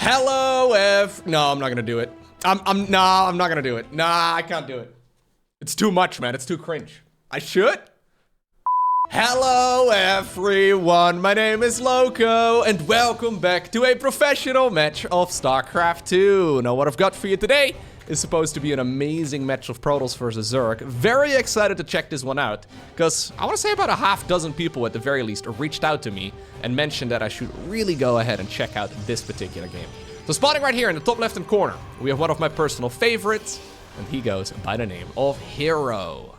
Hello, No, I'm not gonna do it. I'm not gonna do it. Nah, I can't do it. It's too much, man. It's too cringe. I should? Hello, everyone. My name is Lowko, and welcome back to a professional match of StarCraft 2. Now, what I've got for you today is supposed to be an amazing match of Protoss versus Zerg. Very excited to check this one out, because I want to say about a half dozen people at the very least reached out to me and mentioned that I should really go ahead and check out this particular game. So spotting right here in the top left-hand corner, we have one of my personal favorites, and he goes by the name of herO.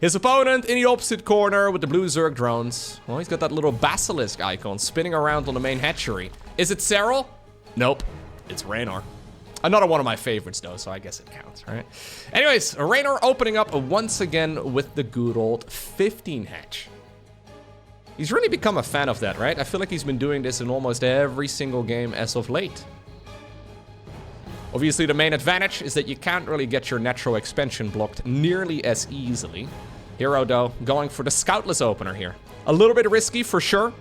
His opponent in the opposite corner with the blue Zerg drones. Well, he's got that little basilisk icon spinning around on the main hatchery. Is it StarCraft? Nope, it's Reynor. Another one of my favorites though, so I guess it counts, right? Anyways, Reynor opening up once again with the good old 15 hatch. He's really become a fan of that, right? I feel like he's been doing this in almost every single game as of late. Obviously, the main advantage is that you can't really get your natural expansion blocked nearly as easily. herO, though, going for the scoutless opener here. A little bit risky for sure,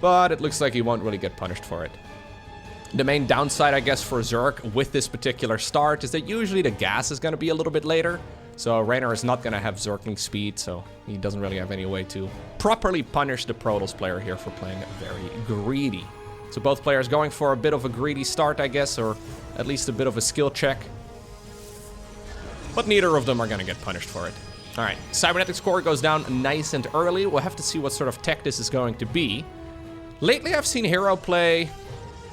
but it looks like he won't really get punished for it. The main downside, I guess, for Zerg with this particular start is that usually the gas is going to be a little bit later. So Reynor is not going to have Zerging speed, so he doesn't really have any way to properly punish the Protoss player here for playing very greedy. So both players going for a bit of a greedy start, I guess, or at least a bit of a skill check. But neither of them are going to get punished for it. All right, cybernetic score goes down nice and early. We'll have to see what sort of tech this is going to be. Lately, I've seen herO play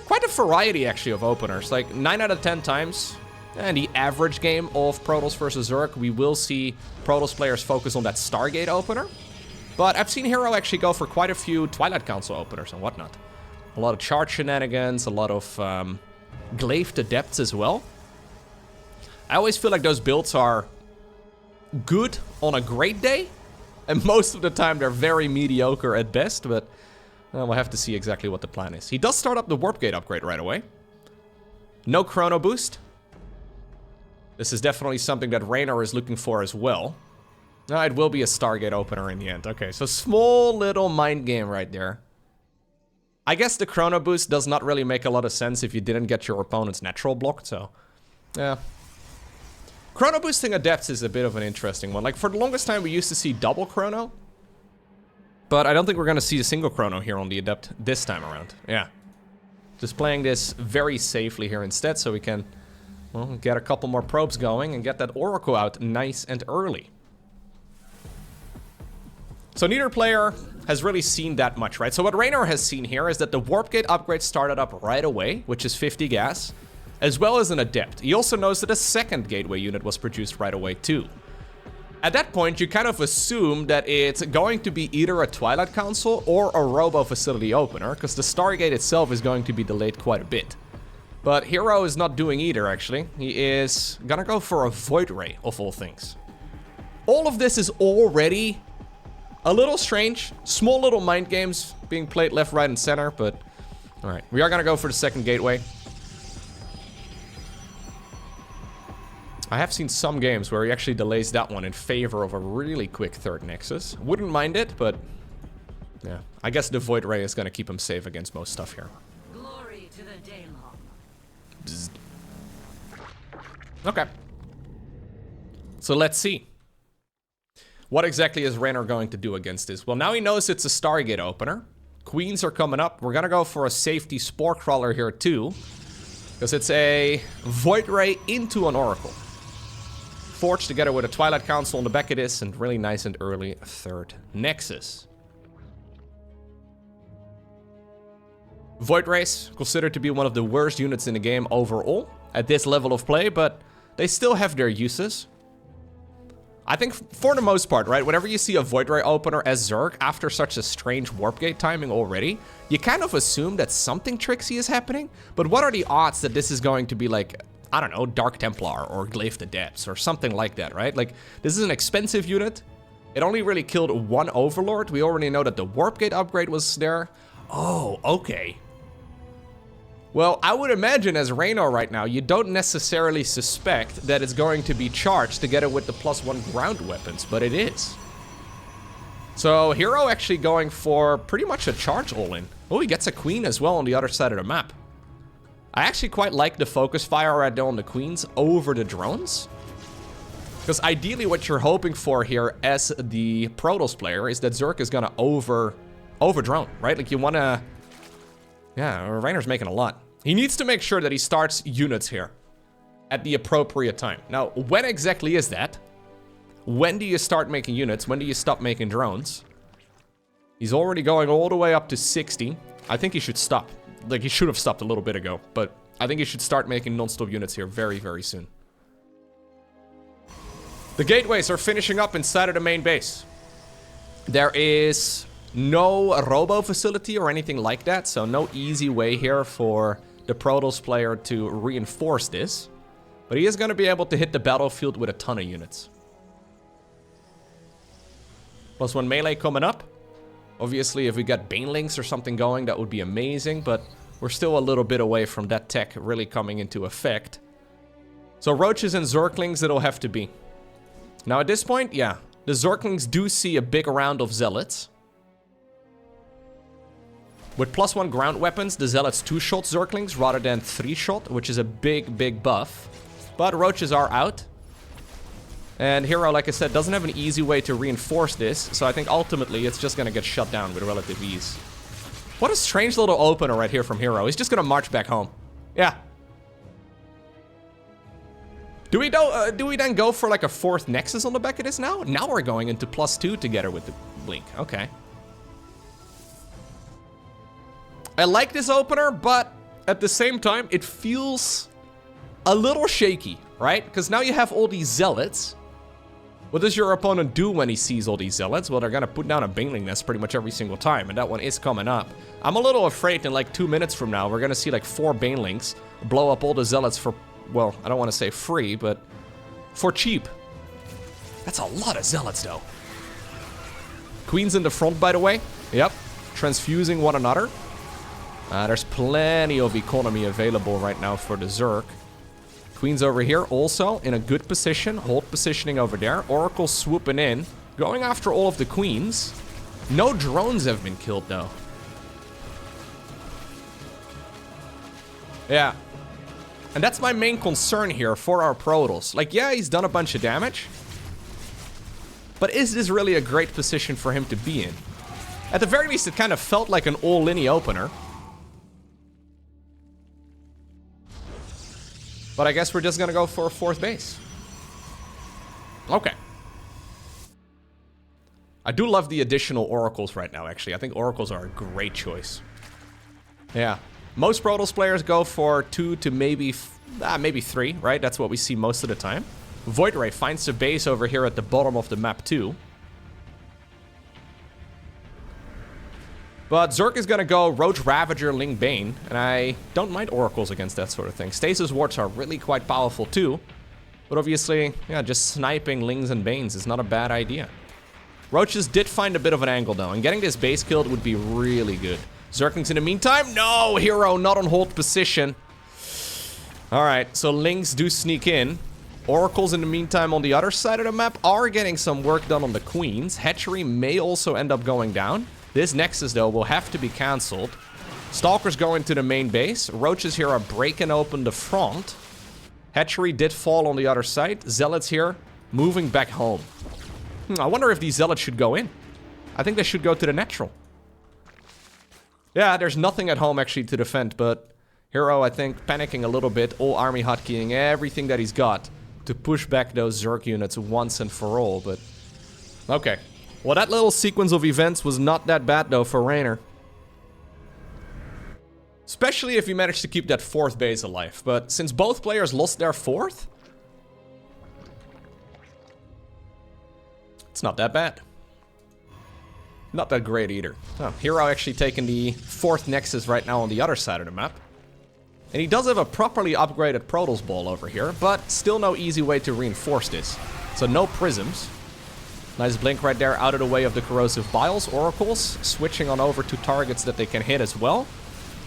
quite a variety, actually, of openers. Like 9 out of 10 times. And the average game of Protoss versus Zerg, we will see Protoss players focus on that Stargate opener. But I've seen herO actually go for quite a few Twilight Council openers and whatnot. A lot of charge shenanigans, a lot of glaive adepts as well. I always feel like those builds are good on a great day, and most of the time they're very mediocre at best, but we'll have to see exactly what the plan is. He does start up the Warp Gate upgrade right away. No Chrono Boost. This is definitely something that Reynor is looking for as well. No, it will be a Stargate opener in the end. Okay, so small little mind game right there. I guess the Chrono Boost does not really make a lot of sense if you didn't get your opponent's natural blocked, so yeah. Chrono Boosting Adepts is a bit of an interesting one. Like, for the longest time, we used to see double Chrono, but I don't think we're going to see a single Chrono here on the Adept this time around. Yeah. Just playing this very safely here instead, so we can, well, get a couple more probes going and get that Oracle out nice and early. So neither player has really seen that much, right? So what Reynor has seen here is that the Warp Gate upgrade started up right away, which is 50 gas, as well as an Adept. He also knows that a second Gateway unit was produced right away too. At that point, you kind of assume that it's going to be either a Twilight Council or a Robo Facility opener, because the Stargate itself is going to be delayed quite a bit. But herO is not doing either, actually. He is gonna go for a Void Ray, of all things. All of this is already a little strange. Small little mind games being played left, right, and center, but all right. We are gonna go for the second gateway. I have seen some games where he actually delays that one in favor of a really quick third Nexus. Wouldn't mind it, but yeah. I guess the Void Ray is gonna keep him safe against most stuff here. Glory to the Daylong. Bzzz. Okay. So let's see. What exactly is Reynor going to do against this? Well, now he knows it's a Stargate opener. Queens are coming up. We're gonna go for a safety Spore Crawler here too, because it's a Void Ray into an Oracle. Forged together with a Twilight Council on the back of this, and really nice and early third Nexus. Void Rays considered to be one of the worst units in the game overall at this level of play, but they still have their uses. I think for the most part, right, whenever you see a Void Ray opener as Zerg after such a strange Warp Gate timing already, you kind of assume that something tricksy is happening, but what are the odds that this is going to be like, I don't know, Dark Templar or Glaive Adepts or something like that, right? Like, this is an expensive unit. It only really killed one Overlord. We already know that the Warp Gate upgrade was there. Oh, okay. Well, I would imagine as Reynor right now, you don't necessarily suspect that it's going to be charged together with the +1 ground weapons, but it is. So herO actually going for pretty much a charge all-in. Oh, he gets a queen as well on the other side of the map. I actually quite like the focus fire right there on the queens over the drones. Because ideally what you're hoping for here as the Protoss player is that Zerg is gonna over drone, right? Like you wanna... Yeah, Reynor's making a lot. He needs to make sure that he starts units here at the appropriate time. Now, when exactly is that? When do you start making units? When do you stop making drones? He's already going all the way up to 60. I think he should stop. Like, he should have stopped a little bit ago. But I think he should start making non-stop units here very, very soon. The gateways are finishing up inside of the main base. There is no robo facility or anything like that. So no easy way here for the Protoss player to reinforce this. But he is going to be able to hit the battlefield with a ton of units. +1 melee coming up. Obviously, if we got banelings or something going, that would be amazing. But we're still a little bit away from that tech really coming into effect. So roaches and Zerglings it'll have to be. Now at this point, yeah, the Zerglings do see a big round of Zealots. With +1 ground weapons, the Zealots 2-shot Zerglings rather than 3-shot, which is a big, big buff. But roaches are out. And herO, like I said, doesn't have an easy way to reinforce this. So I think ultimately it's just going to get shut down with relative ease. What a strange little opener right here from herO. He's just going to march back home. Yeah. Do we then go for like a 4th Nexus on the back of this now? Now we're going into +2 together with the Blink. Okay. I like this opener, but at the same time, it feels a little shaky, right? Because now you have all these Zealots. What does your opponent do when he sees all these Zealots? Well, they're going to put down a Baneling nest pretty much every single time, and that one is coming up. I'm a little afraid in like 2 minutes from now, we're going to see like 4 Banelings blow up all the Zealots for, well, I don't want to say free, but for cheap. That's a lot of Zealots, though. Queens in the front, by the way. Yep. Transfusing one another. There's plenty of economy available right now for the Zerg. Queens over here also in a good position. Hold positioning over there. Oracle swooping in. Going after all of the queens. No drones have been killed, though. Yeah. And that's my main concern here for our Protoss. Like, yeah, he's done a bunch of damage. But is this really a great position for him to be in? At the very least, it kind of felt like an all-linny opener. But I guess we're just gonna go for a 4th base. Okay. I do love the additional oracles right now, actually. I think oracles are a great choice. Yeah. Most Protoss players go for 2 to maybe 3, right? That's what we see most of the time. Void Ray finds a base over here at the bottom of the map too. But Zerg is gonna go Roach Ravager, Ling Bane, and I don't mind oracles against that sort of thing. Stasis wards are really quite powerful too. But obviously, yeah, just sniping Lings and Banes is not a bad idea. Roaches did find a bit of an angle though, and getting this base killed would be really good. Zerglings in the meantime, no! herO not on hold position. Alright, so Lings do sneak in. Oracles in the meantime on the other side of the map are getting some work done on the queens. Hatchery may also end up going down. This Nexus, though, will have to be cancelled. Stalkers go into the main base. Roaches here are breaking open the front. Hatchery did fall on the other side. Zealots here moving back home. I wonder if these Zealots should go in. I think they should go to the natural. Yeah, there's nothing at home actually to defend, but herO, I think, panicking a little bit. All army hotkeying everything that he's got to push back those Zerg units once and for all, but... Okay. Well, that little sequence of events was not that bad, though, for Reynor. Especially if he managed to keep that 4th base alive. But since both players lost their 4th... It's not that bad. Not that great either. Oh, herO actually taking the 4th Nexus right now on the other side of the map. And he does have a properly upgraded Protoss ball over here, but still no easy way to reinforce this. So no prisms. Nice blink right there out of the way of the corrosive biles. Oracles switching on over to targets that they can hit as well.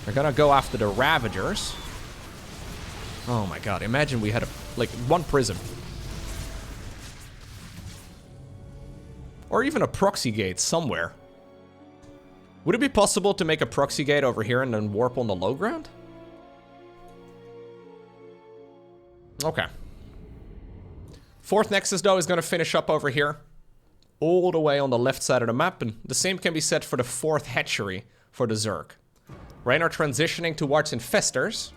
They're gonna go after the Ravagers. Oh my god, imagine we had like 1 prism. Or even a proxy gate somewhere. Would it be possible to make a proxy gate over here and then warp on the low ground? Okay. Fourth Nexus, though, is going to finish up over here. All the way on the left side of the map. And the same can be said for the fourth hatchery for the Zerg. Reynor transitioning towards Infestors.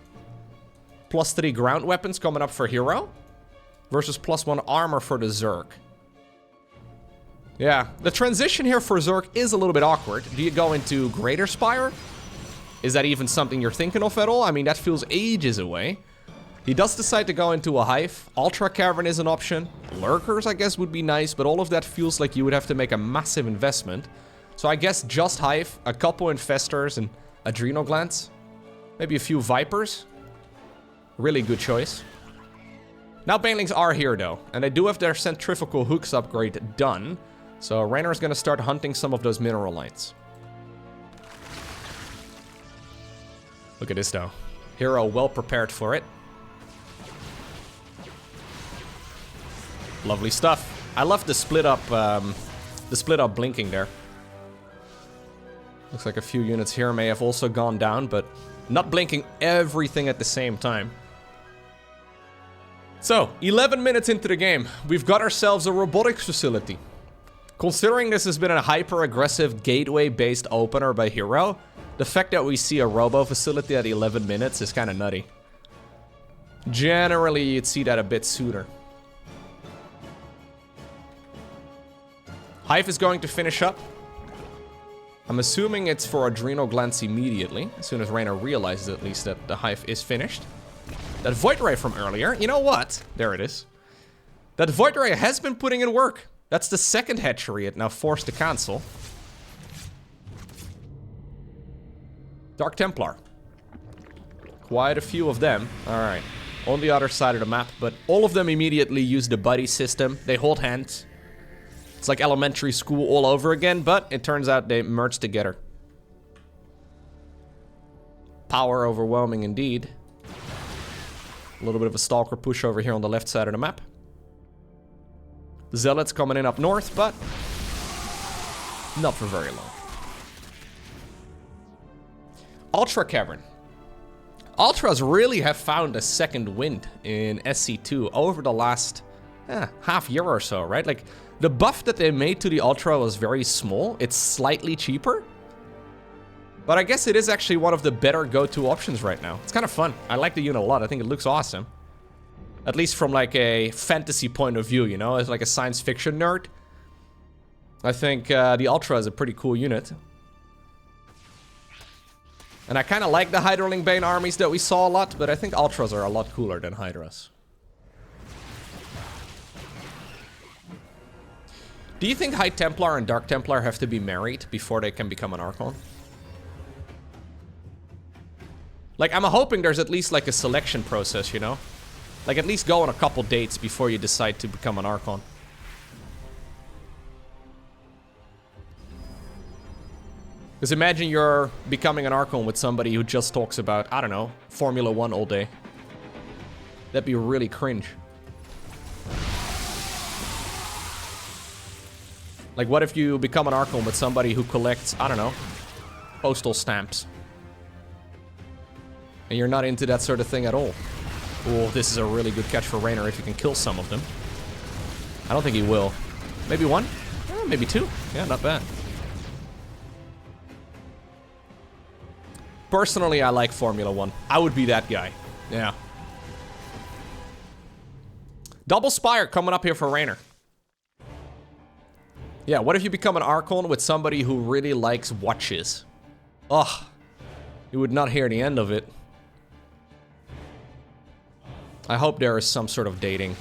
+3 ground weapons coming up for herO. Versus +1 armor for the Zerg. Yeah, the transition here for Zerg is a little bit awkward. Do you go into Greater Spire? Is that even something you're thinking of at all? I mean, that feels ages away. He does decide to go into a Hive. Ultra Cavern is an option. Lurkers, I guess, would be nice, but all of that feels like you would have to make a massive investment. So I guess just Hive, a couple Infestors, and Adrenal Glands. Maybe a few Vipers. Really good choice. Now Banelings are here, though, and they do have their Centrifugal Hooks upgrade done. So Reynor is going to start hunting some of those mineral lines. Look at this, though. herO well prepared for it. Lovely stuff. I love the split up blinking there. Looks like a few units here may have also gone down, but not blinking everything at the same time. So, 11 minutes into the game, we've got ourselves a robotics facility. Considering this has been a hyper-aggressive gateway-based opener by herO, the fact that we see a robo facility at 11 minutes is kind of nutty. Generally, you'd see that a bit sooner. Hive is going to finish up. I'm assuming it's for Adrenal Glands immediately, as soon as Reynor realizes at least that the Hive is finished. That Void Ray from earlier, you know what? There it is. That Void Ray has been putting in work. That's the second hatchery it now forced to cancel. Dark Templar. Quite a few of them. Alright. On the other side of the map, but all of them immediately use the buddy system. They hold hands. It's like elementary school all over again, but it turns out they merged together. Power overwhelming indeed. A little bit of a stalker push over here on the left side of the map. The Zealots coming in up north, but not for very long. Ultra Cavern. Ultras really have found a second wind in SC2 over the last half year or so, right? Like, the buff that they made to the Ultra was very small. It's slightly cheaper. But I guess it is actually one of the better go-to options right now. It's kind of fun. I like the unit a lot. I think it looks awesome. At least from like a fantasy point of view, you know? As like a science fiction nerd. I think the Ultra is a pretty cool unit. And I kind of like the Hydraling Bane armies that we saw a lot, but I think Ultras are a lot cooler than Hydras. Do you think High Templar and Dark Templar have to be married before they can become an Archon? Like, I'm hoping there's at least like a selection process, you know? Like, at least go on a couple dates before you decide to become an Archon. Because imagine you're becoming an Archon with somebody who just talks about, I don't know, Formula 1 all day. That'd be really cringe. Like, what if you become an Archon with somebody who collects, I don't know, postal stamps? And you're not into that sort of thing at all. Oh, this is a really good catch for Reynor if you can kill some of them. I don't think he will. Maybe one? Maybe two. Yeah, not bad. Personally, I like Formula 1. I would be that guy. Yeah. Double Spire coming up here for Reynor. Yeah, what if you become an Archon with somebody who really likes watches? Ugh. You would not hear the end of it. I hope there is some sort of dating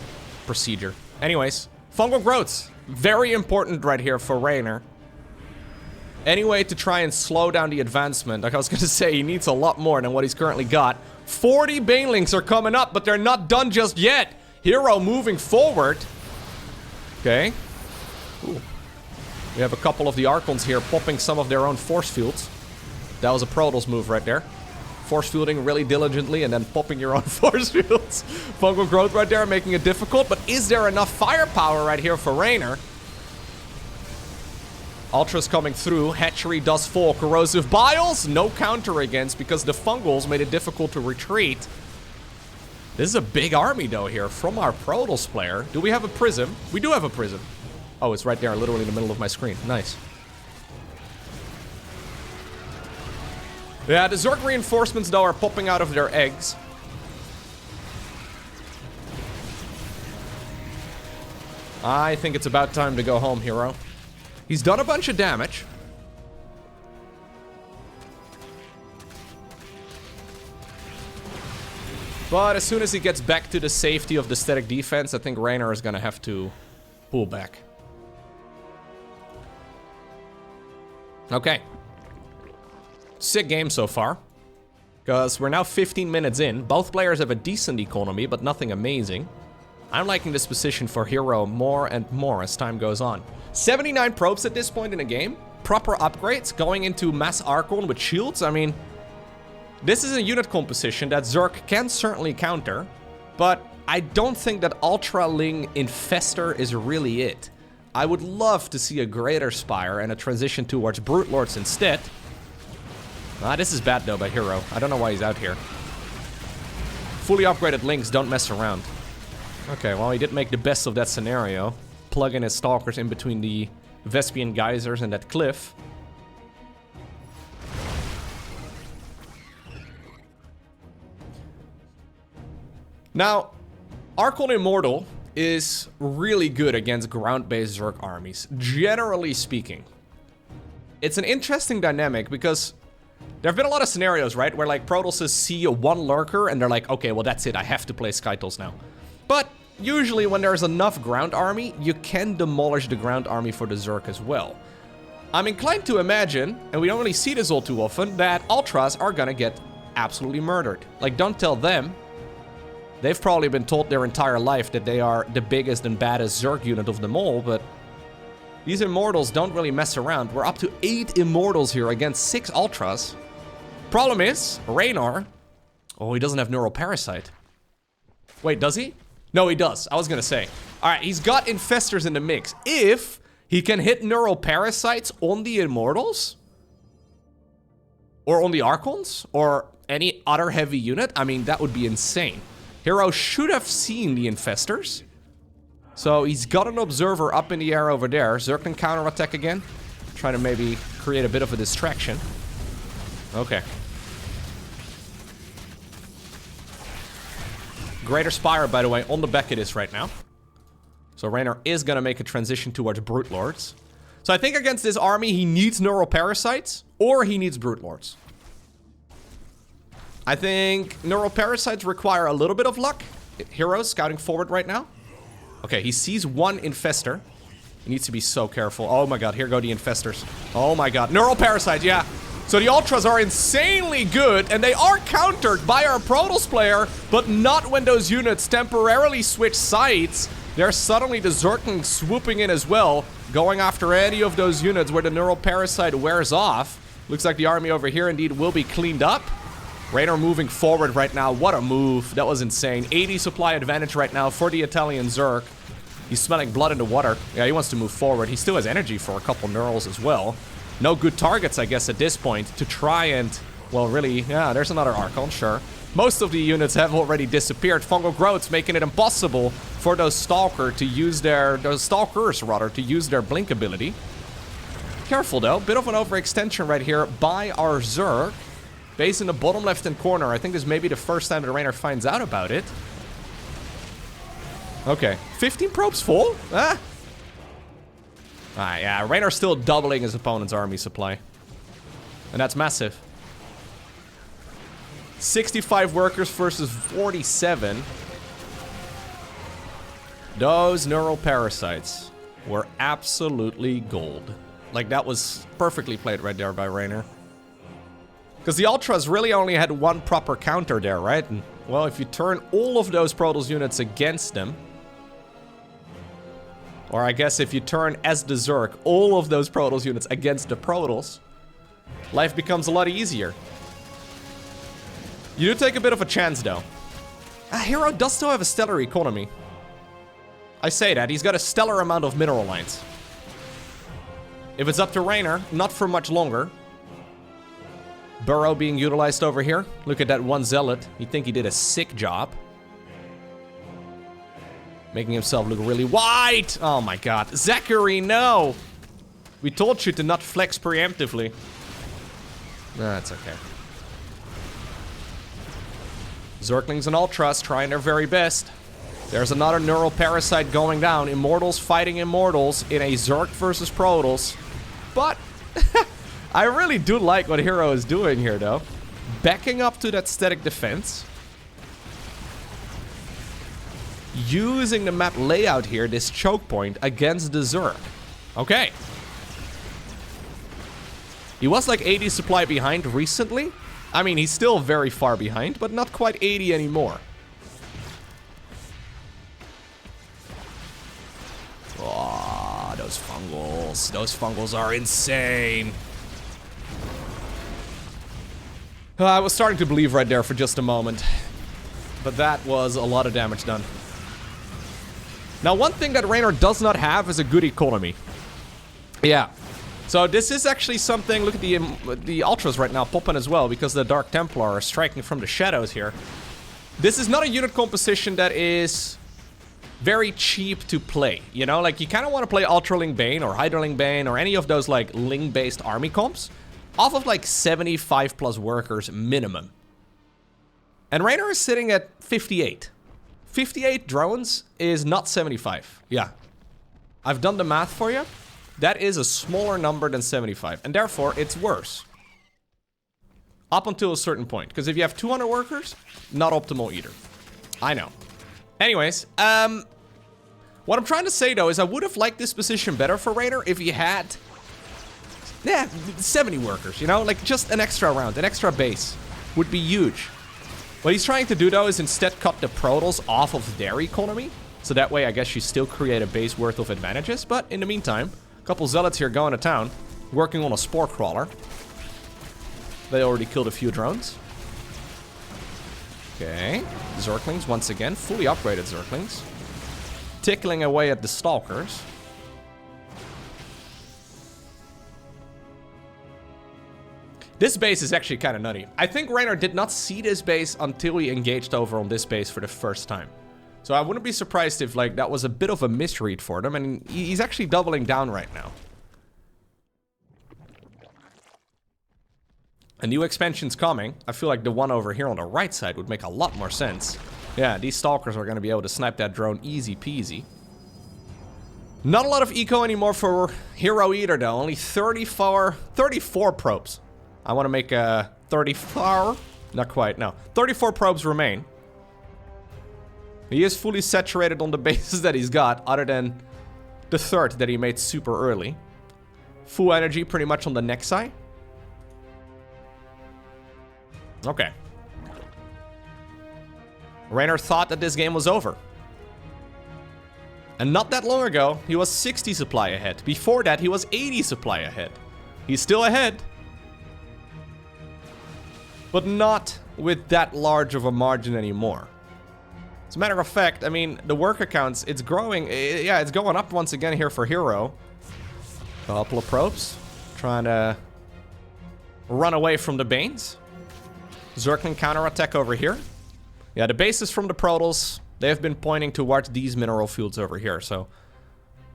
procedure. Anyways, fungal growths. Very important right here for Reynor. Any way to try and slow down the advancement. Like I was going to say, he needs a lot more than what he's currently got. 40 Banelings are coming up, but they're not done just yet. herO moving forward. Okay. Ooh. We have a couple of the Archons here popping some of their own force fields. That was a Protoss move right there. Force fielding really diligently and then popping your own force fields. Fungal growth right there making it difficult, but is there enough firepower right here for Reynor? Ultra's coming through. Hatchery does fall. Corrosive Biles, no counter against because the fungals made it difficult to retreat. This is a big army, though, here from our Protoss player. Do we have a prism? We do have a prism. Oh, it's right there, literally in the middle of my screen. Nice. Yeah, the Zerg reinforcements, though, are popping out of their eggs. I think it's about time to go home, herO. He's done a bunch of damage. But as soon as he gets back to the safety of the static defense, I think Reynor is gonna have to pull back. Okay. Sick game so far. Because we're now 15 minutes in. Both players have a decent economy, but nothing amazing. I'm liking this position for herO more and more as time goes on. 79 probes at this point in the game. Proper upgrades going into Mass Archon with shields. I mean, this is a unit composition that Zerg can certainly counter, but I don't think that Ultra Ling Infestor is really it. I would love to see a Greater Spire and a transition towards Brute Lords instead. Ah, this is bad though by herO. I don't know why he's out here. Fully upgraded Lings don't mess around. Okay, well, he did make the best of that scenario. Plug in his Stalkers in between the Vespian Geysers and that cliff. Now, Archon Immortal is really good against ground-based Zerg armies, generally speaking. It's an interesting dynamic because there have been a lot of scenarios, right, where like Protosses see one lurker and they're like, okay, well that's it, I have to play Skytles now. But usually when there's enough ground army, you can demolish the ground army for the Zerg as well. I'm inclined to imagine, and we don't really see this all too often, that Ultras are gonna get absolutely murdered. Like, don't tell them. They've probably been told their entire life that they are the biggest and baddest Zerg unit of them all, but these Immortals don't really mess around. We're up to 8 Immortals here against 6 Ultras. Problem is, Reynor... Oh, he doesn't have Neuroparasite. Wait, does he? No, he does. I was gonna say. Alright, he's got Infestors in the mix. If he can hit Neuroparasites on the Immortals, or on the Archons, or any other heavy unit, I mean, that would be insane. herO should have seen the Infestors. So he's got an Observer up in the air over there. Zerg can counterattack again. Trying to maybe create a bit of a distraction. Okay. Greater Spire, by the way, on the back it is right now. So Reynor is going to make a transition towards Brute Lords. So I think against this army, he needs Neuroparasites, or he needs Brute Lords. I think Neuroparasites require a little bit of luck. herO's scouting forward right now. Okay, he sees one Infestor. He needs to be so careful. Oh my god, here go the Infestors. Oh my god, Neuroparasites, yeah. So the Ultras are insanely good, and they are countered by our Protoss player, but not when those units temporarily switch sides. There's suddenly the Zergling swooping in as well, going after any of those units where the Neuroparasite wears off. Looks like the army over here indeed will be cleaned up. Reynor moving forward right now. What a move. That was insane. 80 supply advantage right now for the Italian Zerg. He's smelling blood in the water. Yeah, he wants to move forward. He still has energy for a couple Neurals as well. No good targets, I guess, at this point to try and... Well, really, yeah, there's another Archon, sure. Most of the units have already disappeared. Fungal growths making it impossible for those Stalkers to use their blink ability. Careful, though. Bit of an overextension right here by our Zerg. Base in the bottom left-hand corner. I think this may be the first time that Reynor finds out about it. Okay. 15 probes full? Ah. Yeah, Reynor's still doubling his opponent's army supply. And that's massive. 65 workers versus 47. Those Neuroparasites were absolutely gold. Like, that was perfectly played right there by Reynor. Because the Ultras really only had one proper counter there, right? And, well, if you turn all of those Protoss units against them... Or I guess if you turn, as the Zerg, all of those Protoss units against the Protoss, life becomes a lot easier. You do take a bit of a chance, though. herO does still have a stellar economy. I say that, he's got a stellar amount of mineral lines. If it's up to Reynor, not for much longer. Burrow being utilized over here. Look at that one zealot. You'd think he did a sick job. Making himself look really white. Oh my god. Zachary, no! We told you to not flex preemptively. That's okay. Zerglings and Ultras trying their very best. There's another neural parasite going down. Immortals fighting Immortals in a Zerg versus Protoss. But I really do like what herO is doing here, though. Backing up to that static defense. Using the map layout here, this choke point, against the Zerg. Okay. He was like 80 supply behind recently. I mean, he's still very far behind, but not quite 80 anymore. Oh, those fungals. Those fungals are insane. I was starting to believe right there for just a moment. But that was a lot of damage done. Now, one thing that Reynor does not have is a good economy. Yeah. So this is actually something, look at the Ultras right now popping as well, because the Dark Templar are striking from the shadows here. This is not a unit composition that is very cheap to play, you know? Like, you kind of want to play Ultraling Bane or Hydraling Bane or any of those, like, Ling-based army comps off of, like, 75 plus workers minimum. And Reynor is sitting at 58. 58 drones is not 75. Yeah. I've done the math for you. That is a smaller number than 75, and therefore it's worse. Up until a certain point, because if you have 200 workers, not optimal either. I know. Anyways, what I'm trying to say though is I would have liked this position better for Reynor if he had, 70 workers, you know? Like just an extra round, an extra base would be huge. What he's trying to do though is instead cut the Protoss off of their economy. So that way I guess you still create a base worth of advantages, but in the meantime, couple zealots here going to town, working on a spore crawler. They already killed a few drones. Okay, Zerglings once again, fully upgraded Zerglings. Tickling away at the Stalkers. This base is actually kind of nutty. I think Reynor did not see this base until he engaged over on this base for the first time. So I wouldn't be surprised if, like, that was a bit of a misread for them, and he's actually doubling down right now. A new expansion's coming. I feel like the one over here on the right side would make a lot more sense. Yeah, these Stalkers are going to be able to snipe that drone easy peasy. Not a lot of eco anymore for herO either, though. Only 34 probes. I want to make a 34? Not quite, no. 34 probes remain. He is fully saturated on the bases that he's got, other than the third that he made super early. Full energy pretty much on the next side. Okay. Reynor thought that this game was over. And not that long ago, he was 60 supply ahead. Before that, he was 80 supply ahead. He's still ahead. But not with that large of a margin anymore. As a matter of fact, I mean, the worker counts, it's growing. Yeah, it's going up once again here for herO. Couple of probes. Trying to run away from the Banes. Zergling counterattack over here. Yeah, the bases from the Protoss, they have been pointing towards these mineral fields over here. So,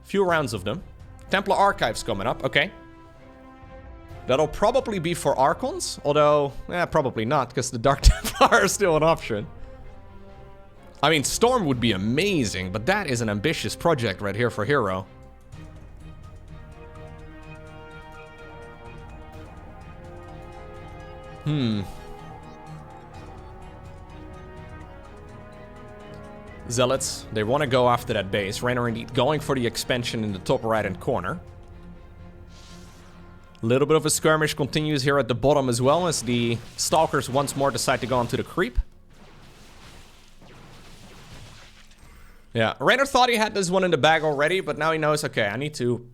few rounds of them. Templar Archives coming up, okay. That'll probably be for Archons. Although, probably not, because the Dark Templar are still an option. I mean, Storm would be amazing, but that is an ambitious project right here for herO. Zealots, they want to go after that base. Reynor indeed going for the expansion in the top right-hand corner. A little bit of a skirmish continues here at the bottom as well, as the Stalkers once more decide to go onto the creep. Yeah, Reynor thought he had this one in the bag already, but now he knows, okay, I need to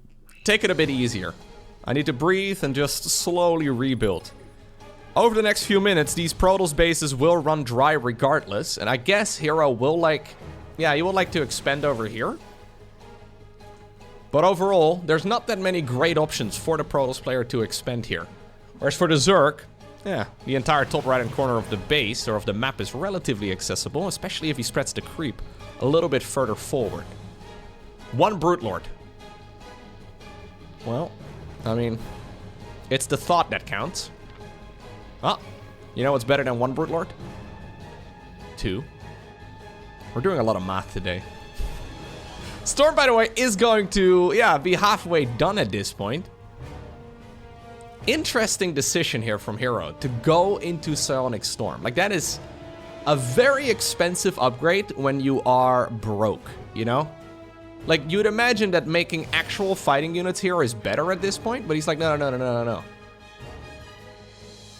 take it a bit easier. I need to breathe and just slowly rebuild. Over the next few minutes, these Protoss bases will run dry regardless, and I guess herO will like... Yeah, he would like to expand over here. But overall, there's not that many great options for the Protoss player to expend here. Whereas for the Zerg, yeah, the entire top right-hand corner of the base or of the map is relatively accessible, especially if he spreads the creep a little bit further forward. One Brute Lord. Well, I mean, it's the thought that counts. Ah, you know what's better than one Brute Lord? 2. We're doing a lot of math today. Storm, by the way, is going to, yeah, be halfway done at this point. Interesting decision here from herO to go into Psionic Storm. Like, that is a very expensive upgrade when you are broke, you know? Like, you'd imagine that making actual fighting units here is better at this point, but he's like, no.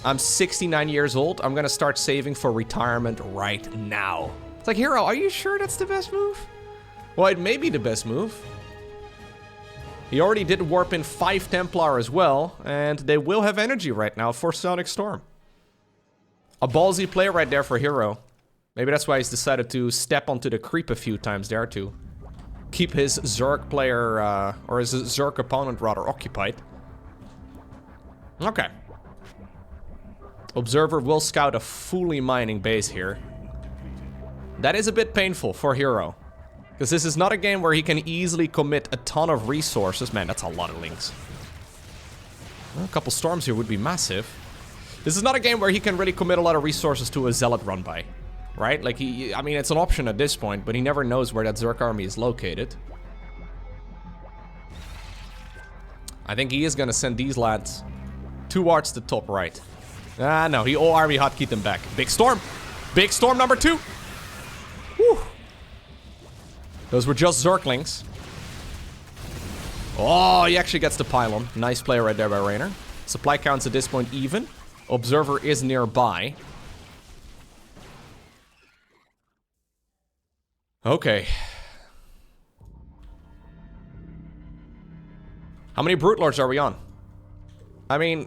I'm 69 years old. I'm gonna start saving for retirement right now. It's like, herO, are you sure that's the best move? Well, it may be the best move. He already did warp in 5 Templar as well, and they will have energy right now for Psionic Storm. A ballsy play right there for herO. Maybe that's why he's decided to step onto the creep a few times there to keep his Zerg player, or his Zerg opponent rather, occupied. Okay. Observer will scout a fully mining base here. That is a bit painful for herO. Because this is not a game where he can easily commit a ton of resources. Man, that's a lot of links. Well, a couple storms here would be massive. This is not a game where he can really commit a lot of resources to a Zealot run by. Right? Like, I mean, it's an option at this point, but he never knows where that Zerg army is located. I think he is going to send these lads towards the top right. Ah, no, he ORB hotkeyed them back. Big storm. Big storm number 2. Whew. Those were just Zerglings. Oh, he actually gets the pylon. Nice play right there by Reynor. Supply counts at this point even. Observer is nearby. Okay. How many Brute Lords are we on? I mean,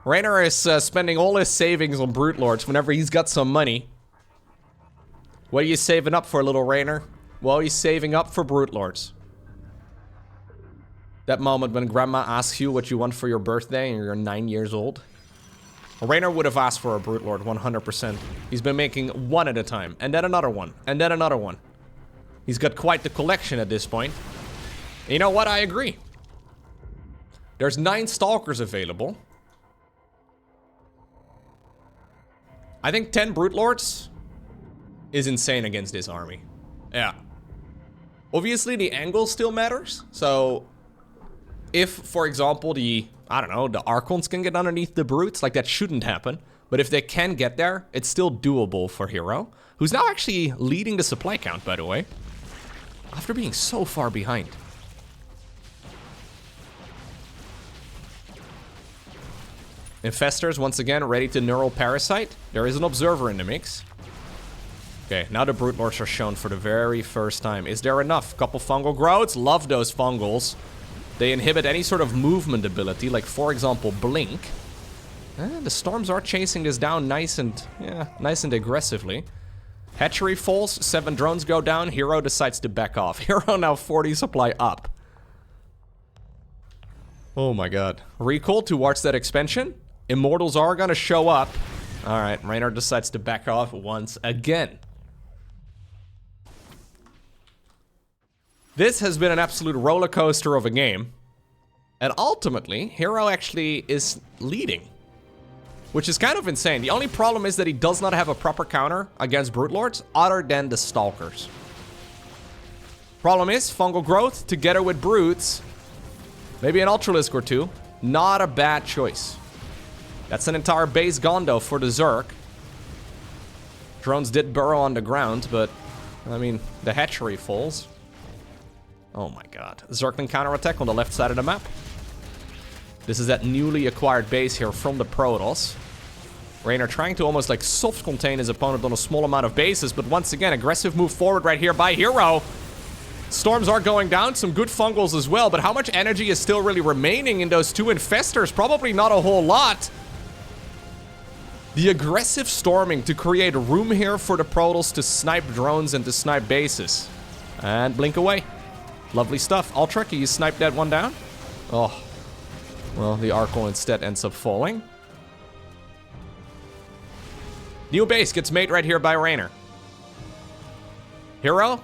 Reynor is spending all his savings on Brute Lords whenever he's got some money. What are you saving up for, little Reynor? Well, he's saving up for Brute Lords. That moment when Grandma asks you what you want for your birthday and you're 9 years old. Reynor would have asked for a Brute Lord 100%. He's been making one at a time, and then another one, and then another one. He's got quite the collection at this point. And you know what? I agree. There's 9 Stalkers available. I think 10 Brute Lords is insane against this army. Yeah. Obviously, the angle still matters. So, if, for example, I don't know, the Archons can get underneath the Brutes, like that shouldn't happen. But if they can get there, it's still doable for herO, who's now actually leading the supply count, by the way, after being so far behind. Infestors, once again, ready to Neural Parasite. There is an Observer in the mix. Okay, now the Brute Lords are shown for the very first time. Is there enough? Couple fungal growths. Love those fungals. They inhibit any sort of movement ability, like, for example, Blink. The Storms are chasing this down nice and aggressively. Hatchery falls, 7 drones go down. herO decides to back off. herO now 40 supply up. Oh my god. Recall towards that expansion. Immortals are gonna show up. Alright, Reynor decides to back off once again. This has been an absolute roller coaster of a game. And ultimately, herO actually is leading. Which is kind of insane. The only problem is that he does not have a proper counter against Brute Lords other than the Stalkers. Problem is, fungal growth together with Brutes. Maybe an Ultralisk or 2. Not a bad choice. That's an entire base gone though for the Zerg. Drones did burrow on the ground, but I mean, the hatchery falls. Oh my god. Zergling counterattack on the left side of the map. This is that newly acquired base here from the Protoss. Reynor trying to almost like soft contain his opponent on a small amount of bases, but once again, aggressive move forward right here by herO. Storms are going down, some good fungals as well, but how much energy is still really remaining in those 2 Infestors? Probably not a whole lot. The aggressive storming to create room here for the Protoss to snipe drones and to snipe bases. And blink away. Lovely stuff. Ultra, can you snipe that one down? Oh. Well, the Arkle instead ends up falling. New base gets made right here by Reynor. herO?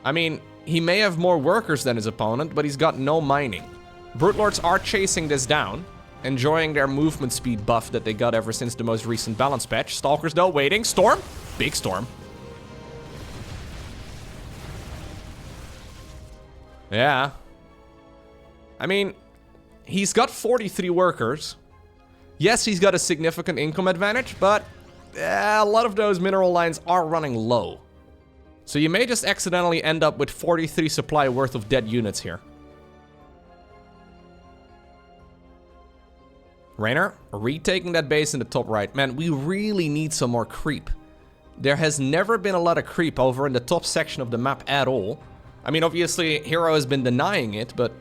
I mean, he may have more workers than his opponent, but he's got no mining. Brute Lords are chasing this down, enjoying their movement speed buff that they got ever since the most recent balance patch. Stalkers, though, waiting. Storm? Big storm. Yeah. I mean, he's got 43 workers. Yes, he's got a significant income advantage, but a lot of those mineral lines are running low. So you may just accidentally end up with 43 supply worth of dead units here. Reynor, retaking that base in the top right. Man, we really need some more creep. There has never been a lot of creep over in the top section of the map at all. I mean, obviously, herO has been denying it, but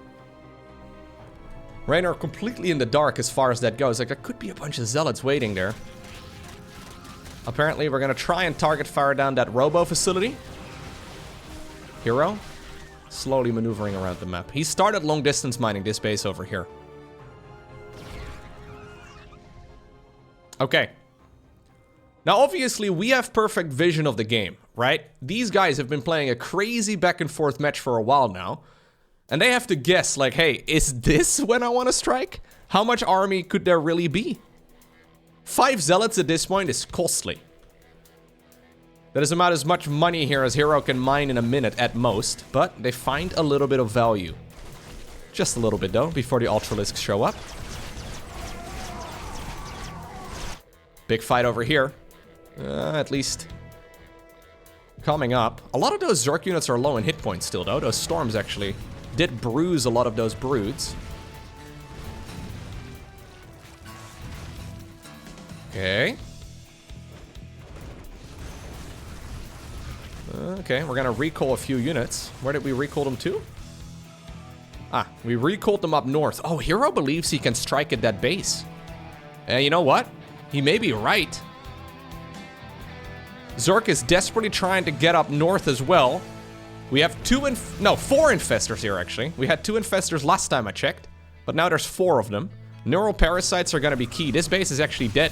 Reynor completely in the dark as far as that goes. Like, there could be a bunch of zealots waiting there. Apparently, we're gonna try and target fire down that robo facility. herO, slowly maneuvering around the map. He started long distance mining this base over here. Okay. Now, obviously, we have perfect vision of the game, right? These guys have been playing a crazy back and forth match for a while now. And they have to guess, like, hey, is this when I want to strike? How much army could there really be? 5 zealots at this point is costly. That is about as much money here as herO can mine in a minute at most. But they find a little bit of value. Just a little bit, though, before the Ultralisks show up. Big fight over here. At least coming up. A lot of those Zerg units are low in hit points still, though. Those storms actually did bruise a lot of those broods. Okay. Okay, we're gonna recall a few units. Where did we recall them to? Ah, we recalled them up north. Oh, herO believes he can strike at that base. And you know what? He may be right. Zerg is desperately trying to get up north as well. We have 4 infestors here, actually. We had 2 infestors last time I checked, but now there's 4 of them. Neural parasites are gonna be key. This base is actually dead.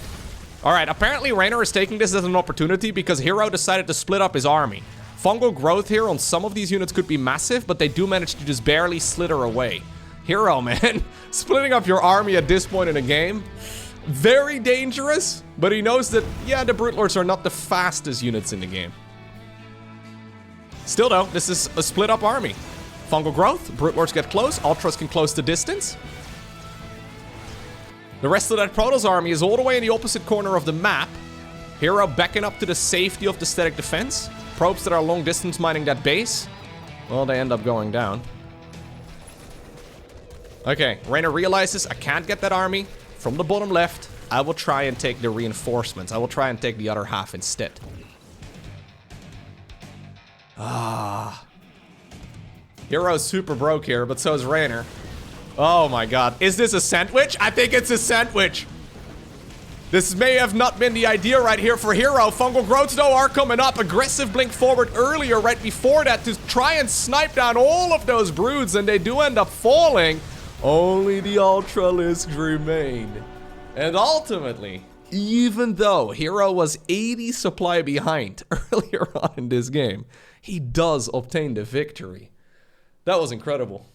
Alright, apparently Reynor is taking this as an opportunity because herO decided to split up his army. Fungal growth here on some of these units could be massive, but they do manage to just barely slither away. herO, man, splitting up your army at this point in a game, very dangerous, but he knows that, yeah, the Brute Lords are not the fastest units in the game. Still though, this is a split up army. Fungal growth, Brute Lords get close, Ultras can close the distance. The rest of that Protoss army is all the way in the opposite corner of the map. herO backing up to the safety of the static defense. Probes that are long distance mining that base. Well, they end up going down. Okay, Reynor realizes I can't get that army from the bottom left. I will try and take the reinforcements. I will try and take the other half instead. Ah. herO's super broke here, but so is Reynor. Oh my god. Is this a sandwich? I think it's a sandwich. This may have not been the idea right here for herO. Fungal growths, though, are coming up. Aggressive blink forward earlier, right before that, to try and snipe down all of those broods, and they do end up falling. Only the Ultralisks remain. And ultimately, even though herO was 80 supply behind earlier on in this game, he does obtain the victory. That was incredible.